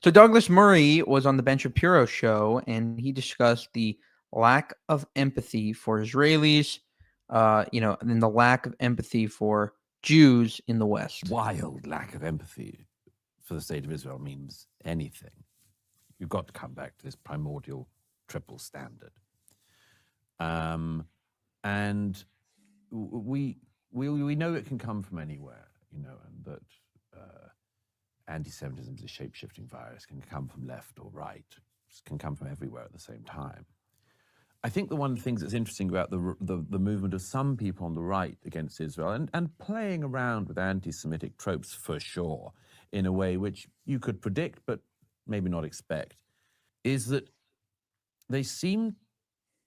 So Douglas Murray was on the Ben Shapiro show, and he discussed the lack of empathy for Israelis, and the lack of empathy for Jews in the West. Wild lack of empathy for the state of Israel means anything. You've got to come back to this primordial triple standard. And we know it can come from anywhere, and that anti-Semitism is a shape-shifting virus, can come from left or right, can come from everywhere at the same time. I think the one of the things that's interesting about the movement of some people on the right against Israel, and playing around with anti-Semitic tropes for sure, in a way which you could predict but maybe not expect, is that they seem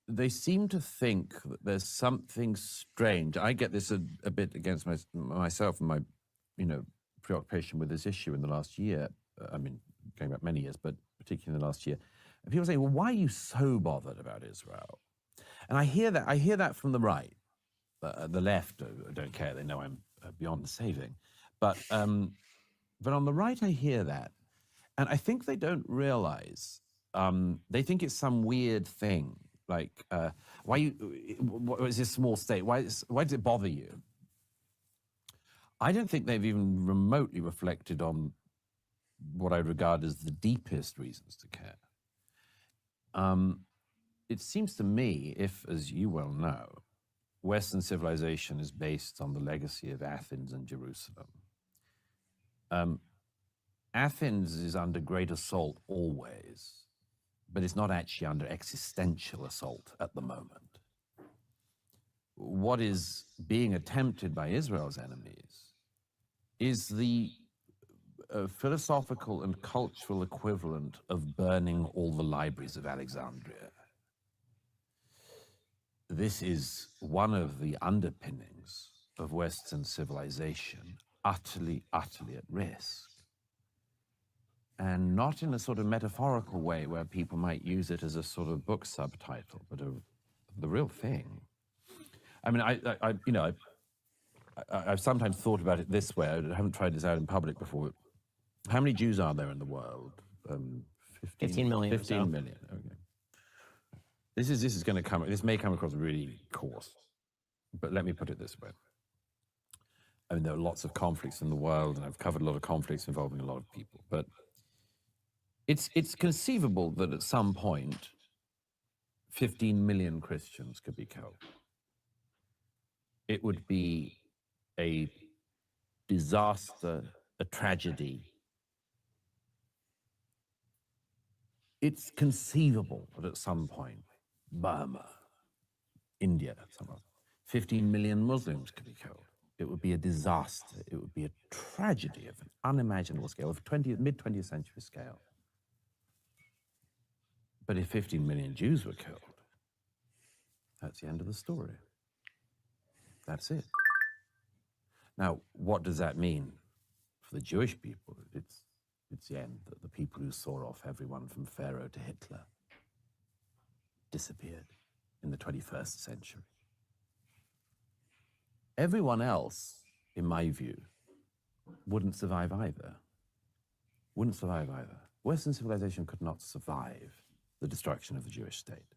to think that there's something strange. I get this a bit against myself and my, preoccupation with this issue in the last year. I mean, going back many years, but particularly in the last year. And people say, well, why are you so bothered about Israel? And I hear that from the right. The left don't care. They know I'm beyond saving. But on the right, I hear that. And I think they don't realize, they think it's some weird thing. Like, what is this small state? Why does it bother you? I don't think they've even remotely reflected on what I regard as the deepest reasons to care. It seems to me, if, as you well know, Western civilization is based on the legacy of Athens and Jerusalem. Athens is under great assault always, but it's not actually under existential assault at the moment. What is being attempted by Israel's enemies is the philosophical and cultural equivalent of burning all the libraries of Alexandria. This is one of the underpinnings of Western civilization, utterly, utterly at risk. And not in a sort of metaphorical way where people might use it as a sort of book subtitle, but the real thing. I mean, I've sometimes thought about it this way. I haven't tried this out in public before. How many Jews are there in the world? 15 million. 15 million. Okay. This may come across really coarse, but let me put it this way. I mean, there are lots of conflicts in the world, and I've covered a lot of conflicts involving a lot of people, but it's conceivable that at some point 15 million Christians could be killed. It would be a disaster, a tragedy. It's conceivable that at some point, Burma, India, 15 million Muslims could be killed. It would be a disaster. It would be a tragedy of an unimaginable scale, of mid-20th century scale. But if 15 million Jews were killed, that's the end of the story. That's it. Now, what does that mean for the Jewish people? It's the end. The people who saw off everyone from Pharaoh to Hitler disappeared in the 21st century. Everyone else, in my view, wouldn't survive either. Wouldn't survive either. Western civilization could not survive the destruction of the Jewish state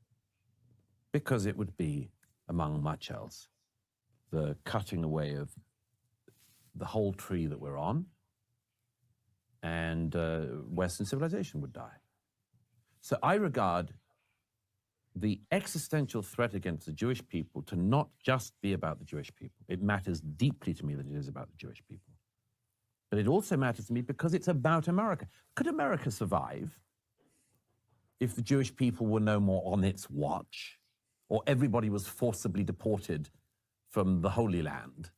because it would be, among much else, the cutting away of the whole tree that we're on, and Western civilization would die. So I regard the existential threat against the Jewish people to not just be about the Jewish people. It matters deeply to me that it is about the Jewish people. But it also matters to me because it's about America. Could America survive if the Jewish people were no more on its watch, or everybody was forcibly deported from the Holy Land?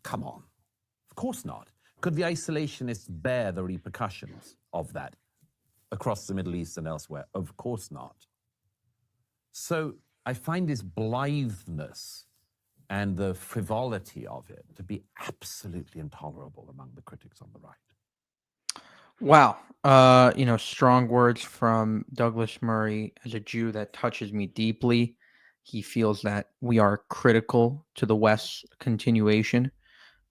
Come on. Of course not. Could the isolationists bear the repercussions of that across the Middle East and elsewhere? Of course not. So I find this blitheness and the frivolity of it to be absolutely intolerable among the critics on the right. Wow. Strong words from Douglas Murray. As a Jew, that touches me deeply. He feels that we are critical to the West's continuation,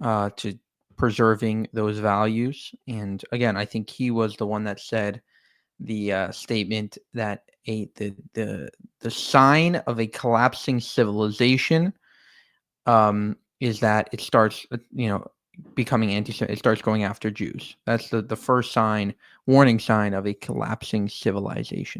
to preserving those values. And again, I think he was the one that said the statement that the sign of a collapsing civilization is that it starts, becoming anti-Semitic. It starts going after Jews. That's the first sign, warning sign of a collapsing civilization.